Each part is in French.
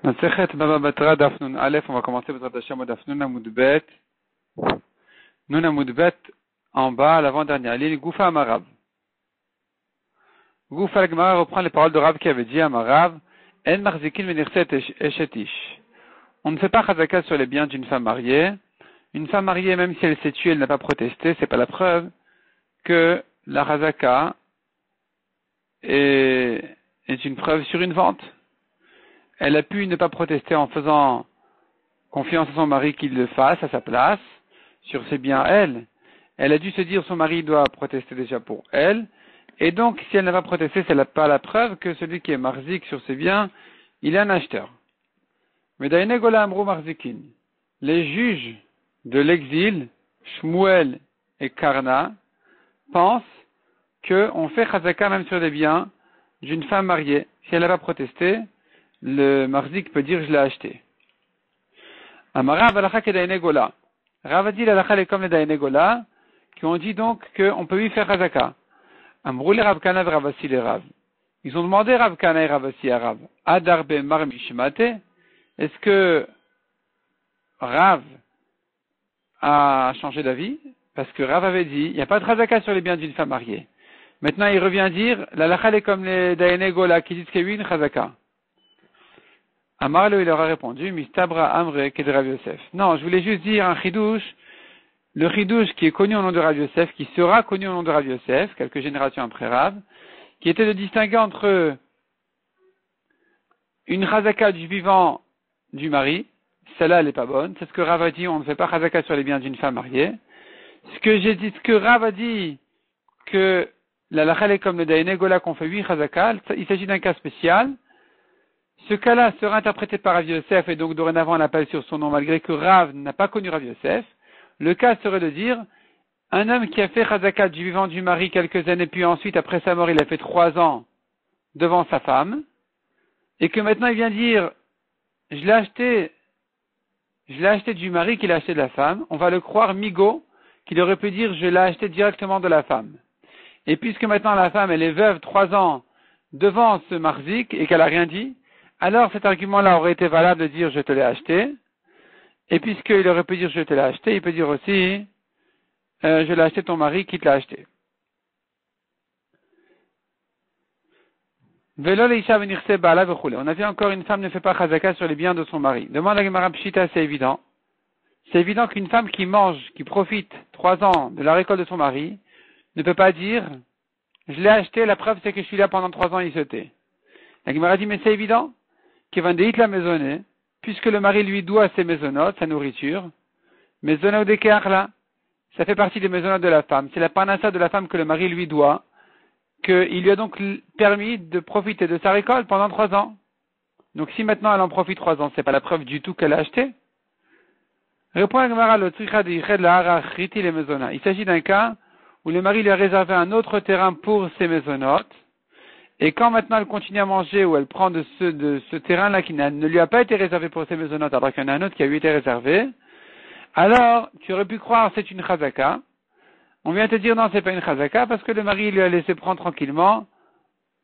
Masechet Baba Batra Daf Nun Aleph, on va commencer Batra Hashem Daf Nun Amud Bet. Nun Amud Bet en bas, l'avant-dernière ligne, Goufa Amarav. Goufa Al-Gemara reprend les paroles de Rav qui avait dit à Amarav, En Marzikin Venirset Eshetish. On ne fait pas chazaka sur les biens d'une femme mariée. Une femme mariée, même si elle s'est tuée, elle n'a pas protesté, c'est pas la preuve que la chazaka est une preuve sur une vente. Elle a pu ne pas protester en faisant confiance à son mari qu'il le fasse à sa place, sur ses biens à elle. Elle a dû se dire son mari doit protester déjà pour elle, et donc si elle n'a pas protesté, c'est pas la preuve que celui qui est marzik sur ses biens, il est un acheteur. Mais Daïne Gola Amrou Marzikin, les juges de l'exil, Shmuel et Karna, pensent qu'on fait chazaka même sur les biens d'une femme mariée. Si elle n'a pas protesté, le marzik peut dire je l'ai acheté. Amarav alakha ke Daïne Gola. Rav a dit l'alakha est comme les Daïne Gola, qui ont dit donc qu'on peut lui faire chazaka. Amrou les Rav Kana et Ravasi les Rav. Ils ont demandé Rav Kana et Ravasi à Rav. Adar be mar mishmate. Est-ce que Rav a changé d'avis? Parce que Rav avait dit, il n'y a pas de chazaka sur les biens d'une femme mariée. Maintenant, il revient dire, la lacha est comme les Daïne Gola qui disent qu'il y a eu une chazaka. Amarlo, il leur a répondu, Mistabra Amre Ked Rav Yosef. Non, je voulais juste dire un chidouche, le chidouche qui est connu au nom de Rav Yosef, qui sera connu au nom de Rav Yosef, quelques générations après Rav, qui était de distinguer entre une chazaka du vivant du mari, celle-là elle n'est pas bonne, c'est ce que Rav a dit, on ne fait pas chazaka sur les biens d'une femme mariée. Ce que Rav a dit, que la lachal est comme le Daïne Gola qu'on fait 8 chazaka, il s'agit d'un cas spécial. Ce cas-là sera interprété par Rav Yosef et donc dorénavant on l'appelle sur son nom malgré que Rav n'a pas connu Rav Yosef. Le cas serait de dire, un homme qui a fait chazaka du vivant du mari quelques années puis ensuite après sa mort il a fait 3 ans devant sa femme et que maintenant il vient dire je l'ai acheté du mari qu'il a acheté de la femme, on va le croire migo, qu'il aurait pu dire je l'ai acheté directement de la femme. Et puisque maintenant la femme elle est veuve 3 ans devant ce marzik et qu'elle a rien dit, alors cet argument-là aurait été valable de dire je te l'ai acheté. Et puisqu'il aurait pu dire je te l'ai acheté, il peut dire aussi je l'ai acheté ton mari qui te l'a acheté. On a vu encore une femme ne fait pas chazaka sur les biens de son mari. Demande à Gemara Pshita, c'est évident. C'est évident qu'une femme qui mange, qui profite 3 ans de la récolte de son mari, ne peut pas dire je l'ai acheté, la preuve c'est que je suis là pendant 3 ans, il se tait. La Gemara dit mais c'est évident qu'il va déhit la maisonnée, puisque le mari lui doit ses maisonnotes, sa nourriture, maisonnot de là, ça fait partie des maisonnotes de la femme. C'est la panassa de la femme que le mari lui doit, qu'il lui a donc permis de profiter de sa récolte pendant 3 ans. Donc si maintenant elle en profite 3 ans, c'est pas la preuve du tout qu'elle a acheté. Répond la Gemara, il s'agit d'un cas où le mari lui a réservé un autre terrain pour ses maisonnotes, et quand maintenant elle continue à manger ou elle prend de ce terrain-là qui ne lui a pas été réservé pour ses maisonnotes, alors qu'il y en a un autre qui a lui été réservé, alors tu aurais pu croire c'est une chazaka. On vient te dire non, c'est pas une chazaka parce que le mari lui a laissé prendre tranquillement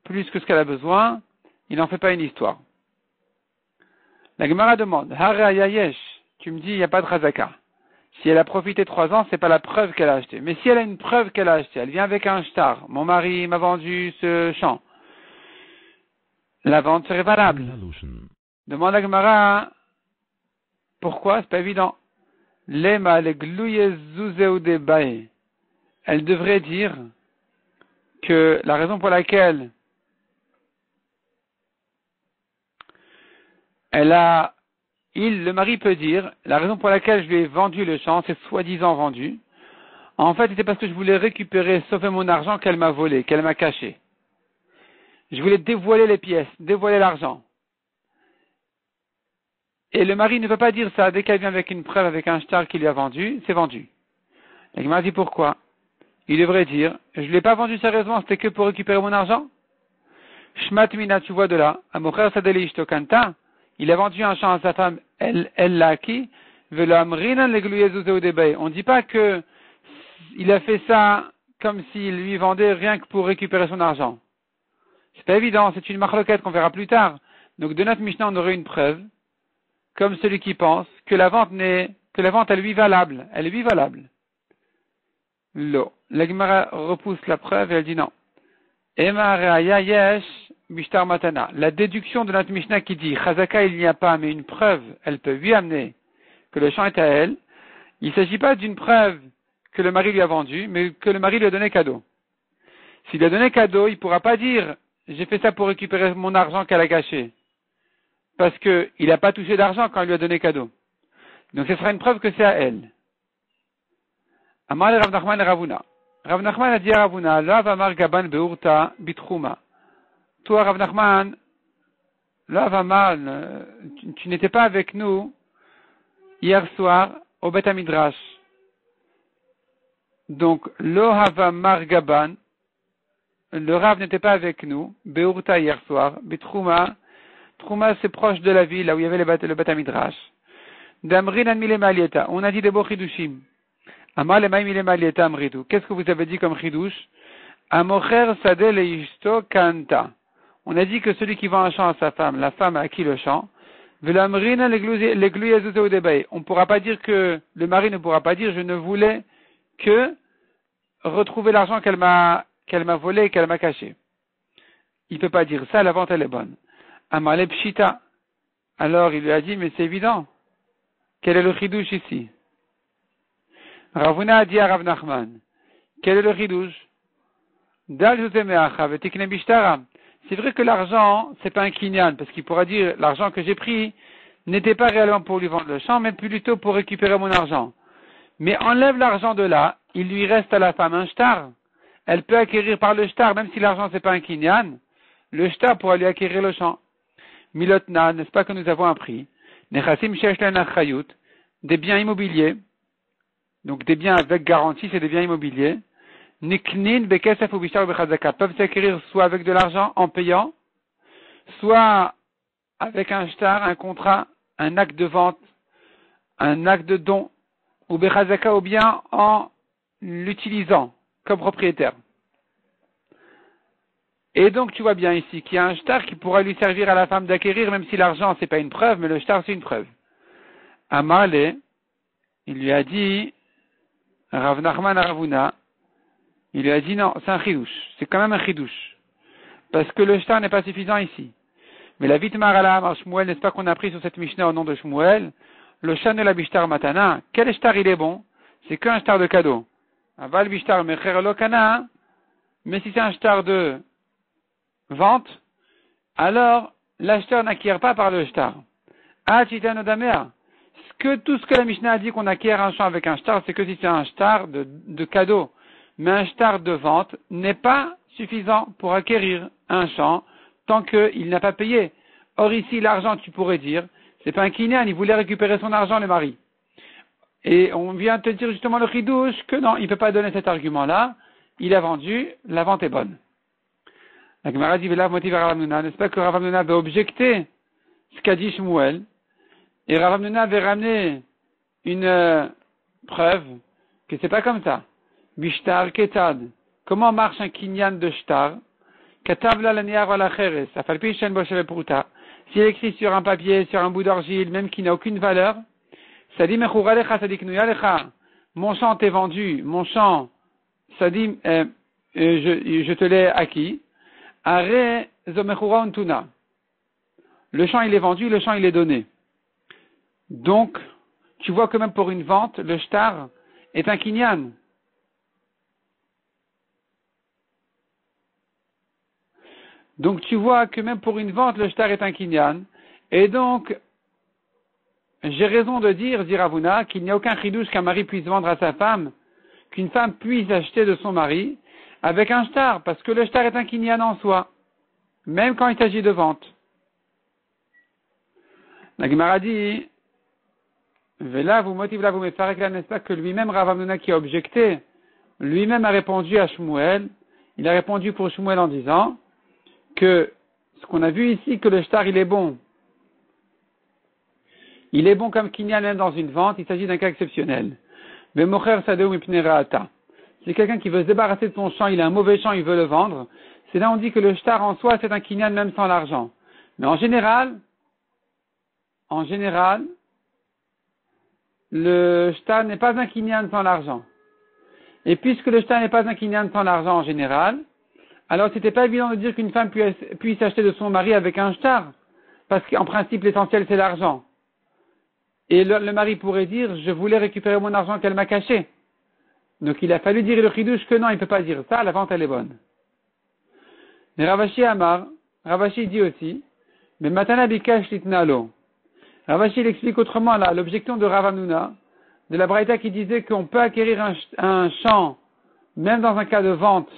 plus que ce qu'elle a besoin, il n'en fait pas une histoire. La Gemara demande, Harayayesh, tu me dis il n'y a pas de chazaka. Si elle a profité 3 ans, c'est pas la preuve qu'elle a acheté. Mais si elle a une preuve qu'elle a acheté, elle vient avec un shtar, mon mari m'a vendu ce champ, la vente serait valable. Demande à Gemara, pourquoi? C'est pas évident. Lema le glouye zuzeude bae. Elle devrait dire que la raison pour laquelle le mari peut dire, la raison pour laquelle je lui ai vendu le champ, c'est soi-disant vendu. En fait, c'était parce que je voulais récupérer, sauver mon argent qu'elle m'a volé, qu'elle m'a caché. Je voulais dévoiler les pièces, dévoiler l'argent. Et le mari ne peut pas dire ça, dès qu'elle vient avec une preuve, avec un shtar qu'il lui a vendu, c'est vendu. Et il m'a dit pourquoi? Il devrait dire, je ne l'ai pas vendu sérieusement, c'était que pour récupérer mon argent. Shmat mina, tu vois de là, Amocher sadeli ishtokanta, il a vendu un champ à sa femme, elle l'a acquis, velo amrinan legluye zuzeu debei. On ne dit pas que il a fait ça comme s'il lui vendait rien que pour récupérer son argent. C'est pas évident, c'est une marloquette qu'on verra plus tard. Donc de notre Mishnah, on aurait une preuve, comme celui qui pense que la vente elle est valable. Elle est valable. Lo. La Gemara repousse la preuve et elle dit non. Ema reaya yesh bishtar matana. La déduction de notre Mishnah qui dit Chazaka il n'y a pas, mais une preuve, elle peut lui amener que le champ est à elle. Il ne s'agit pas d'une preuve que le mari lui a vendu, mais que le mari lui a donné cadeau. S'il lui a donné cadeau, il ne pourra pas dire j'ai fait ça pour récupérer mon argent qu'elle a caché. Parce qu'il n'a pas touché d'argent quand il lui a donné cadeau. Donc ce sera une preuve que c'est à elle. Amar Rav Nachman et Ravuna. Rav Nachman a dit à Ravuna, Lav Amar Gaban Beurta Bitchuma. Toi, Rav Nachman, Lav Amar, tu n'étais pas avec nous hier soir au Beth Midrash. Donc, Lo Hava Mar Gaban, le Rav n'était pas avec nous, Beurta hier soir, Bitchuma. Trouma, c'est proche de la ville, là où il y avait le Beth Midrash. Damrin an milema alieta. On a dit des beaux chidushim. Amal emaim milema alieta amritu. Qu'est-ce que vous avez dit comme chidush? Amocher sadeh leishto kanta. On a dit que celui qui vend un champ à sa femme, la femme a acquis le champ. Velamrina legluyezuze udebay. On ne pourra pas dire que, le mari ne pourra pas dire, je ne voulais que retrouver l'argent qu'elle m'a volé et qu'elle m'a caché. Il ne peut pas dire ça, la vente elle est bonne. Amale pshita. Alors il lui a dit, mais c'est évident. Quel est le chidouche ici? Ravuna a dit à Rav Nachman, quel est le chidouche? C'est vrai que l'argent, c'est pas un kinyan, parce qu'il pourra dire, l'argent que j'ai pris n'était pas réellement pour lui vendre le champ, mais plutôt pour récupérer mon argent. Mais enlève l'argent de là, il lui reste à la femme un shtar. Elle peut acquérir par le shtar, même si l'argent c'est pas un kinyan, le shtar pourra lui acquérir le champ. Milotna, n'est-ce pas que nous avons appris? Nechasim sheshlen achayut, des biens immobiliers, donc des biens avec garantie, c'est des biens immobiliers. Niknin bekesef ou bishtar bechazaka, peuvent s'acquérir soit avec de l'argent en payant, soit avec un shtar, un contrat, un acte de vente, un acte de don, ou bechazaka ou bien en l'utilisant comme propriétaire. Et donc, tu vois bien ici qu'il y a un shtar qui pourra lui servir à la femme d'acquérir, même si l'argent, c'est pas une preuve, mais le shtar, c'est une preuve. Amale, il lui a dit, Rav Nachman à Ravuna, il lui a dit non, c'est un chidouche. C'est quand même un chidouche. Parce que le shtar n'est pas suffisant ici. Mais la vitmar ala amar Shmuel, n'est-ce pas qu'on a pris sur cette Mishnah au nom de Shmuel, le shan de la bishtar matana, quel shtar il est bon? C'est qu'un shtar de cadeau. Aval bishtar mecher lo kana, mais si c'est un shtar de vente, alors l'acheteur n'acquiert pas par le shtar. Ah, tout ce que la Mishnah a dit qu'on acquiert un champ avec un shtar, c'est que si c'est un shtar de cadeau. Mais un shtar de vente n'est pas suffisant pour acquérir un champ tant qu'il n'a pas payé. Or ici, l'argent, tu pourrais dire, c'est pas un kinyan, il voulait récupérer son argent, le mari. Et on vient te dire justement le chidouche que non, il ne peut pas donner cet argument-là, il a vendu, la vente est bonne. La Gemara dit, n'est-ce pas que Rav Hamnuna avait objecté ce qu'a dit Shmuel, et Rav Hamnuna avait ramené une preuve que c'est pas comme ça. Bishtar ketad. Comment marche un kinyan de shtar? Katavla la wala cheres. Afalpi shen bosheve pruta. S'il écrit sur un papier, sur un bout d'argile, même qui n'a aucune valeur, ça dit mechura lecha, ça dit knuya lecha. Mon champ t'est vendu, mon champ, ça dit, je te l'ai acquis. Are zomechura untuna. Le champ il est vendu, le champ il est donné. Donc, tu vois que même pour une vente, le shtar est un kinyan. Donc tu vois que même pour une vente, le shtar est un kinyan. Et donc, j'ai raison de dire Ravuna, qu'il n'y a aucun chidouche qu'un mari puisse vendre à sa femme, qu'une femme puisse acheter de son mari avec un shtar, parce que le shtar est un kinyan en soi, même quand il s'agit de vente. La Gemara dit, Vela vous motive là, vous me farez n'est-ce pas que lui-même, Rav Hamnuna qui a objecté, lui-même a répondu à Shmuel, il a répondu pour Shmuel en disant que ce qu'on a vu ici, que le shtar il est bon. Il est bon comme kinyan même dans une vente, il s'agit d'un cas exceptionnel. Mais mocher sadeu mipneraata. C'est quelqu'un qui veut se débarrasser de son champ, il a un mauvais champ, il veut le vendre. C'est là on dit que le shtar en soi c'est un kinyan même sans l'argent. Mais en général, le shtar n'est pas un kinyan sans l'argent. Et puisque le shtar n'est pas un kinyan sans l'argent en général, alors c'était pas évident de dire qu'une femme puisse acheter de son mari avec un shtar. Parce qu'en principe, l'essentiel c'est l'argent. Et le mari pourrait dire, je voulais récupérer mon argent qu'elle m'a caché. Donc il a fallu dire le chidouche que non, il ne peut pas dire ça, la vente elle est bonne. Mais Ravashi dit aussi, mais matana bikash litnalo. Ravashi il explique autrement là, l'objection de Rav Hamnuna, de la Braïta qui disait qu'on peut acquérir un champ, même dans un cas de vente,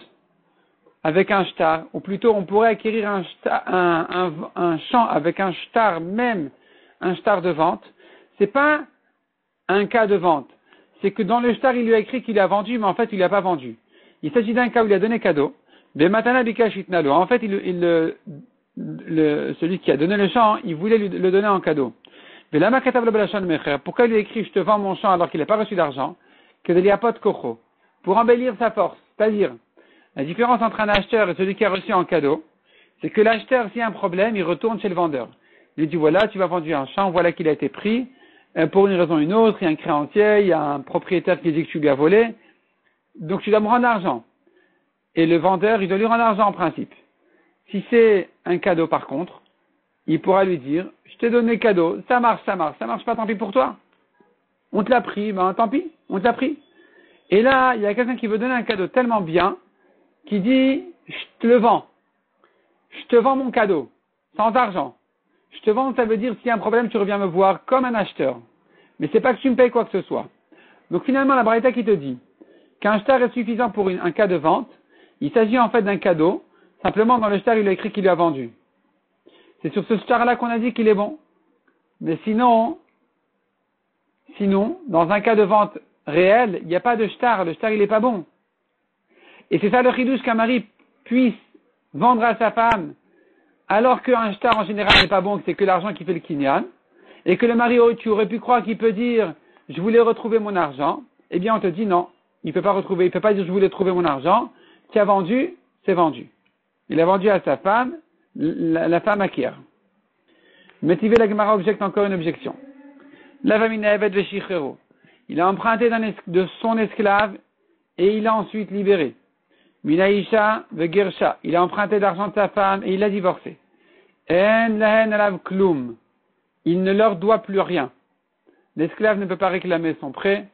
avec un shtar, ou plutôt on pourrait acquérir un champ avec un shtar, même un shtar de vente. C'est pas un cas de vente. C'est que dans le shtar, il lui a écrit qu'il a vendu, mais en fait, il n'a pas vendu. Il s'agit d'un cas où il a donné cadeau. En fait, celui qui a donné le champ, il voulait le donner en cadeau. Pourquoi il lui a écrit, je te vends mon champ alors qu'il n'a pas reçu d'argent? Pour embellir sa force. C'est-à-dire, la différence entre un acheteur et celui qui a reçu en cadeau, c'est que l'acheteur, s'il y a un problème, il retourne chez le vendeur. Il lui dit, voilà, tu vas vendre un champ, voilà qu'il a été pris. Pour une raison ou une autre, il y a un créancier, il y a un propriétaire qui dit que tu lui as volé, donc tu dois me rendre l'argent. Et le vendeur, il doit lui rendre l'argent en principe. Si c'est un cadeau par contre, il pourra lui dire, je t'ai donné cadeau, ça marche pas, tant pis pour toi. On te l'a pris, ben tant pis, on te l'a pris. Et là, il y a quelqu'un qui veut donner un cadeau tellement bien, qui dit, je te le vends. Je te vends mon cadeau, sans argent. Je te vends, ça veut dire, s'il y a un problème, tu reviens me voir comme un acheteur. Mais c'est pas que tu me payes quoi que ce soit. Donc finalement, la Braïta qui te dit qu'un shtar est suffisant pour un cas de vente, il s'agit en fait d'un cadeau, simplement dans le shtar, il a écrit qu'il lui a vendu. C'est sur ce shtar-là qu'on a dit qu'il est bon. Mais sinon, dans un cas de vente réel, il n'y a pas de shtar, le shtar il est pas bon. Et c'est ça le chidouche qu'un mari puisse vendre à sa femme, alors qu'un shtar en général n'est pas bon, que c'est que l'argent qui fait le kinyan, et que le mari, tu aurais pu croire qu'il peut dire, je voulais retrouver mon argent, eh bien on te dit non, il peut pas dire je voulais trouver mon argent, tu as vendu, c'est vendu. Il a vendu à sa femme, la femme acquiert. Métivé la Gemara objecte encore une objection. Lavamina evet veshichero. Il a emprunté de son esclave, et il a ensuite libéré. Minaïcha vegersha. Il a emprunté d'argent de sa femme, et il a divorcé. En lahen alav klum. Il ne leur doit plus rien. L'esclave ne peut pas réclamer son prêt,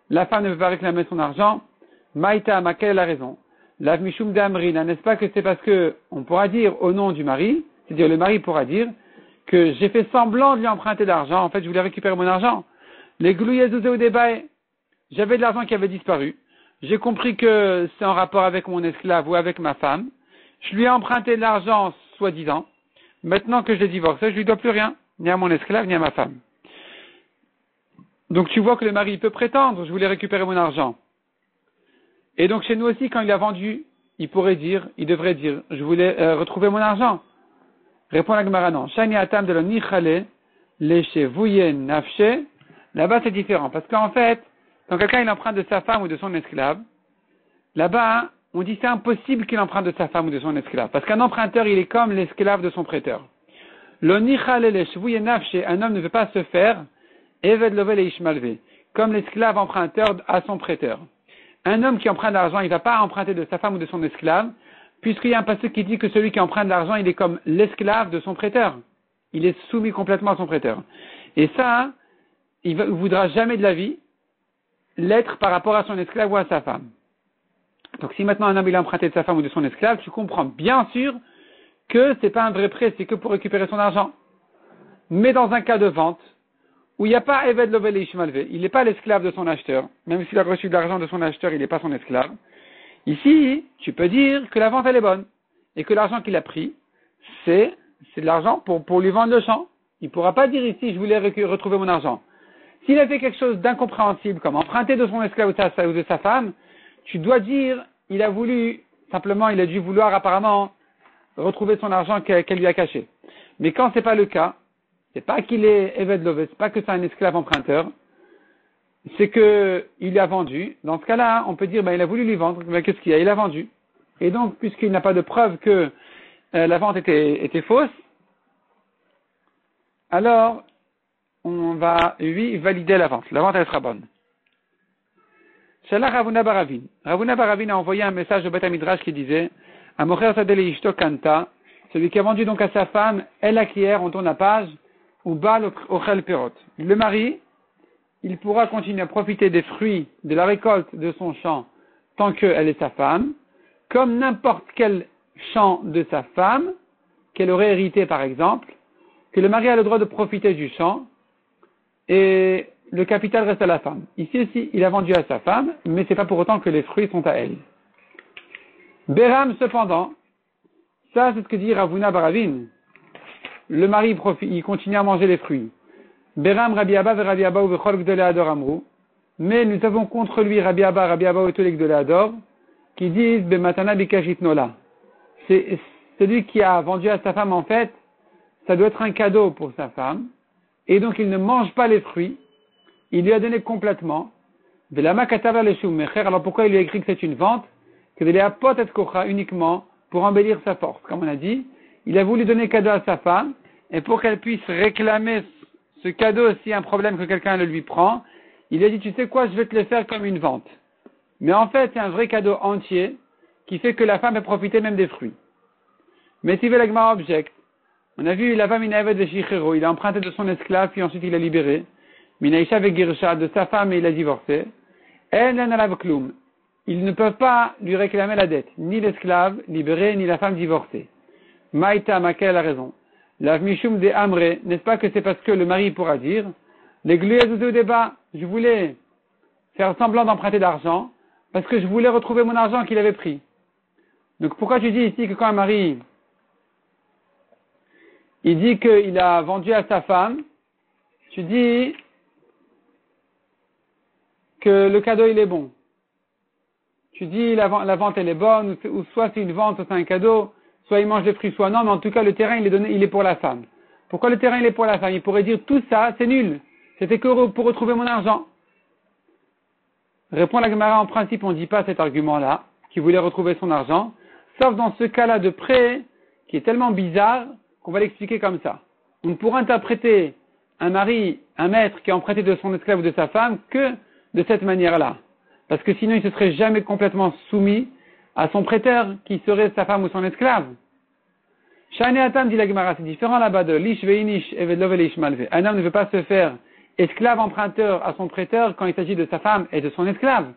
la femme ne peut pas réclamer son argent. Maïta, ma quelle est la raison? Lav mishum d'amrina, n'est-ce pas que c'est parce que on pourra dire au nom du mari, c'est-à-dire le mari pourra dire que j'ai fait semblant de lui emprunter d'argent, en fait je voulais récupérer mon argent. Les glouyezouzé ou débaï, j'avais de l'argent qui avait disparu, j'ai compris que c'est en rapport avec mon esclave ou avec ma femme, je lui ai emprunté de l'argent soi-disant, maintenant que je l'ai divorcé, je lui dois plus rien, ni à mon esclave, ni à ma femme. Donc tu vois que le mari peut prétendre, je voulais récupérer mon argent. Et donc chez nous aussi, quand il a vendu, il devrait dire, je voulais retrouver mon argent. Répond la Gemara non. Shani atam de la nichale, leche vuyen nafshe. Là-bas c'est différent, parce qu'en fait, quand quelqu'un il emprunte de sa femme ou de son esclave, là-bas, on dit c'est impossible qu'il emprunte de sa femme ou de son esclave, parce qu'un emprunteur il est comme l'esclave de son prêteur. Le nichale leche vuyen nafshe, un homme ne veut pas se faire eved lovel et ishmalve, comme l'esclave emprunteur à son prêteur. Un homme qui emprunte de l'argent, il ne va pas emprunter de sa femme ou de son esclave, puisqu'il y a un passage qui dit que celui qui emprunte de l'argent, il est comme l'esclave de son prêteur. Il est soumis complètement à son prêteur. Et ça, il ne voudra jamais de la vie l'être par rapport à son esclave ou à sa femme. Donc si maintenant un homme il a emprunté de sa femme ou de son esclave, tu comprends bien sûr que ce n'est pas un vrai prêt, c'est que pour récupérer son argent. Mais dans un cas de vente, où il n'y a pas Eved Lovel et Ishmalve, il n'est pas l'esclave de son acheteur, même s'il a reçu de l'argent de son acheteur, il n'est pas son esclave. Ici, tu peux dire que la vente elle est bonne, et que l'argent qu'il a pris, c'est de l'argent pour lui vendre le champ. Il ne pourra pas dire ici, je voulais retrouver mon argent. S'il a fait quelque chose d'incompréhensible, comme emprunter de son esclave ou de sa femme, tu dois dire, il a dû vouloir apparemment retrouver son argent qu'elle lui a caché. Mais quand c'est pas le cas, c'est pas qu'il est Eved Love, c'est pas que c'est un esclave emprunteur, c'est que il a vendu. Dans ce cas-là, on peut dire, il a voulu lui vendre, mais qu'est-ce qu'il a? Il a vendu. Et donc, puisqu'il n'a pas de preuve que la vente était fausse, alors on va, lui, valider la vente. La vente, elle sera bonne. Shalach Ravuna Baravin. Ravuna Baravin a envoyé un message au Beth Midrash qui disait Amocher Sadele Ishto Kanta, celui qui a vendu donc à sa femme, elle acquiert, on tourne la page, ou Baal Ochel Perot. Le mari, il pourra continuer à profiter des fruits de la récolte de son champ tant qu'elle est sa femme, comme n'importe quel champ de sa femme, qu'elle aurait hérité par exemple, que le mari a le droit de profiter du champ, et le capital reste à la femme. Ici aussi, il a vendu à sa femme, mais c'est pas pour autant que les fruits sont à elle. Béram, cependant, ça c'est ce que dit Ravuna Baravin. Le mari il continue à manger les fruits. Béram, Rabbi Abba, Rabbi Abba, ou Vechol Gdoléador Amrou. Mais nous avons contre lui Rabbi Abba, ou tous les Gdoléador, qui disent Bematana Bikashit Nola. C'est celui qui a vendu à sa femme, en fait, ça doit être un cadeau pour sa femme, et donc il ne mange pas les fruits. Il lui a donné complètement. Alors pourquoi il lui a écrit que c'est une vente? Que de l'apot et kocha uniquement pour embellir sa force. Comme on a dit, il a voulu donner cadeau à sa femme, et pour qu'elle puisse réclamer ce cadeau s'il y a un problème que quelqu'un le lui prend, il a dit, tu sais quoi, je vais te le faire comme une vente. Mais en fait, c'est un vrai cadeau entier, qui fait que la femme peut profiter même des fruits. Mais si Velagma objecte, on a vu la femme Inavet de Shichero, il a emprunté de son esclave, puis ensuite il l'a libéré. Minaïcha avec Girsha, de sa femme, et il a divorcé. Elle n'en a kloum. Ils ne peuvent pas lui réclamer la dette, ni l'esclave libéré, ni la femme divorcée. Maïta, Makel a raison. La Mishum de Amre, n'est-ce pas que c'est parce que le mari pourra dire, les glués au débat, je voulais faire semblant d'emprunter d'argent, parce que je voulais retrouver mon argent qu'il avait pris. Donc pourquoi tu dis ici que quand un mari, il dit qu'il a vendu à sa femme, tu dis que le cadeau il est bon. Tu dis la vente elle est bonne, ou soit c'est une vente, soit c'est un cadeau, soit il mange des fruits, soit non, mais en tout cas le terrain il est pour la femme. Pourquoi le terrain il est pour la femme? Il pourrait dire tout ça, c'est nul. C'était que pour retrouver mon argent. Répond la Gemara, en principe on ne dit pas cet argument-là, qu'il voulait retrouver son argent, sauf dans ce cas-là de prêt, qui est tellement bizarre, qu'on va l'expliquer comme ça. On ne pourra interpréter un mari, un maître qui a emprunté de son esclave ou de sa femme que de cette manière-là. Parce que sinon il ne se serait jamais complètement soumis à son prêteur, qui serait sa femme ou son esclave. Shane Atam dit la Gemara, c'est différent là-bas de Lish Veinish Evedlovelish Malve. Un homme ne veut pas se faire esclave emprunteur à son prêteur quand il s'agit de sa femme et de son esclave.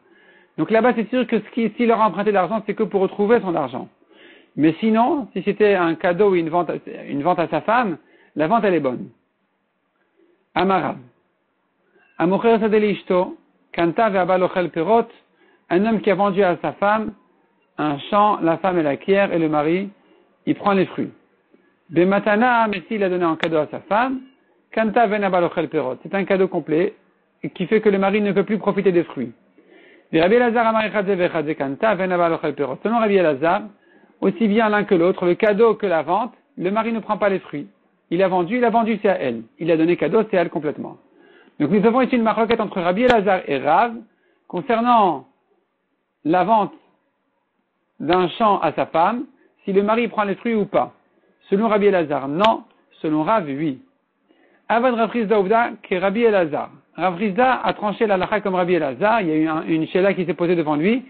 Donc là-bas c'est sûr que s'il leur a emprunté de l'argent, c'est que pour retrouver son argent. Mais sinon, si c'était un cadeau ou une vente à sa femme, la vente elle est bonne. Amara. Amocher Sadeli Ishto. Kanta ve'abal ochel perot, un homme qui a vendu à sa femme un champ, la femme elle acquiert et le mari, il prend les fruits. Bematana, mais s'il a donné un cadeau à sa femme, Kanta ve'abal ochel perot, c'est un cadeau complet qui fait que le mari ne peut plus profiter des fruits. Rabbi Elazar amarechadze vechadze Kanta ve'abal ochel perot. Selon Rabbi Elazar, aussi bien l'un que l'autre, le cadeau que la vente, le mari ne prend pas les fruits. Il a vendu, c'est à elle. Il a donné cadeau, c'est à elle complètement. Donc nous avons ici une marloquette entre Rabbi Elazar et Rav concernant la vente d'un champ à sa femme, si le mari prend les fruits ou pas. Selon Rabbi Elazar, non. Selon Rav, oui. Avad Rav Rizda Ouvda, qui est Rabbi Elazar. Rav Rizda a tranché la lacha comme Rabbi Elazar. Il y a eu une shéla qui s'est posée devant lui.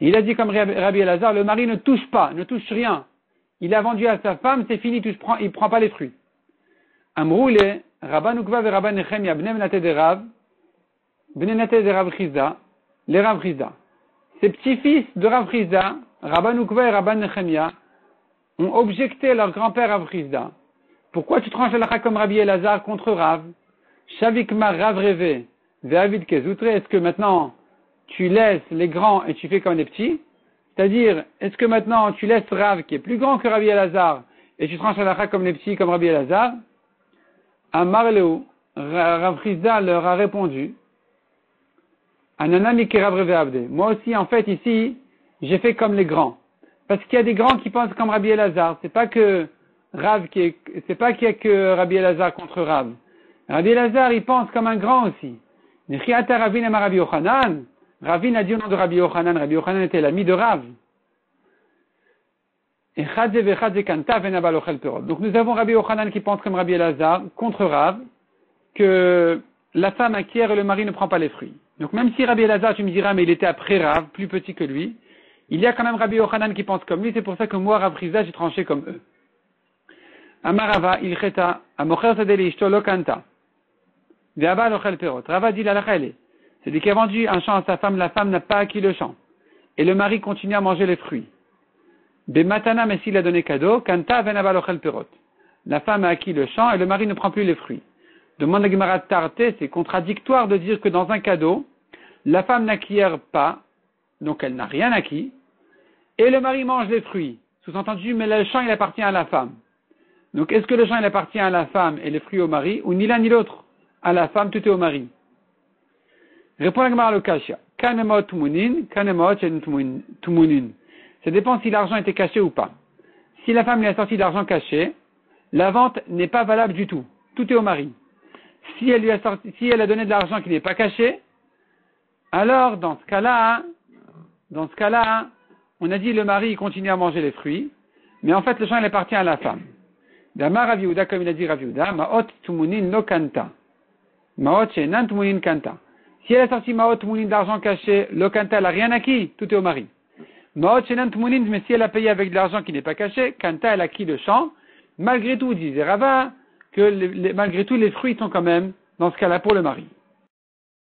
Il a dit comme Rabbi Elazar, le mari ne touche pas, ne touche rien. Il a vendu à sa femme, c'est fini, il prend pas les fruits. Amroule, Rabban Ukva ve Rabban Nechemia, bnei menate de Rav, bnei menate de Rav Rizda, les Rav Rizda. Ces petits-fils de Rav Rizda, Rabban Ukva et Rabban Nechemia, ont objecté leur grand-père Rav Rizda. Pourquoi tu tranches la comme Rabbi Elazar contre Rav? Shavikma Rav Reve, ve'avid kezoutre, est-ce que maintenant tu laisses les grands et tu fais comme les petits? C'est-à-dire, est-ce que maintenant tu laisses Rav qui est plus grand que Rabbi Elazar et tu tranches la comme les petits comme Rabbi Elazar? Amar Leu, Rav Rizda leur a répondu, Ananami Rav Reve Abde. Moi aussi, en fait, ici, j'ai fait comme les grands. Parce qu'il y a des grands qui pensent comme Rabbi Elazar. C'est pas qu'il y a que Rabbi Elazar contre Rav. Rabbi Elazar, il pense comme un grand aussi. Nechiata Ravin ama Rabbi Yochanan. Ravin a dit au nom de Rabbi Yochanan. Rabbi Yochanan était l'ami de Rav. Donc nous avons Rabbi Yochanan qui pense comme Rabbi Elazar contre Rav que la femme acquiert et le mari ne prend pas les fruits. Donc même si Rabbi Elazar, tu me diras, mais il était après Rav, plus petit que lui, il y a quand même Rabbi Yochanan qui pense comme lui, c'est pour ça que moi, Rav Rizda, j'ai tranché comme eux. Amarava, il cheta, amocher sadeli ishto lo kanta. Ve'aba lochel perot. Rava dit la lachele. C'est-à-dire qu'il a vendu un champ à sa femme, la femme n'a pas acquis le champ. Et le mari continue à manger les fruits. Bematana, mais s'il a donné cadeau, kanta venaba lochel perot. La femme a acquis le champ et le mari ne prend plus les fruits. Demande la Gemara Tarté, c'est contradictoire de dire que dans un cadeau, la femme n'acquiert pas, donc elle n'a rien acquis, et le mari mange les fruits. Sous-entendu, mais le champ il appartient à la femme. Donc est-ce que le champ il appartient à la femme et les fruits au mari, ou ni l'un ni l'autre? À la femme, tout est au mari. Répond la Gemara Lokashia. Kanemot tumunin, kanemot tumunin. Ça dépend si l'argent était caché ou pas. Si la femme lui a sorti de l'argent caché, la vente n'est pas valable du tout. Tout est au mari. Si elle a donné de l'argent qui n'est pas caché, alors dans ce cas-là, on a dit le mari continue à manger les fruits, mais en fait le champ il appartient à la femme. Dama Rav Yehuda, comme il a dit Rav Yehuda, Maot tumunin no kanta. Maot shenan tumunin kanta. Si elle a sorti Maot tumunin d'argent caché, lo kanta, elle n'a rien acquis, tout est au mari. Maot shenan tumunin, mais si elle a payé avec de l'argent qui n'est pas caché, kanta, elle a acquis le champ. Malgré tout, disait Rava, que malgré tout, les fruits sont quand même, dans ce cas-là, pour le mari.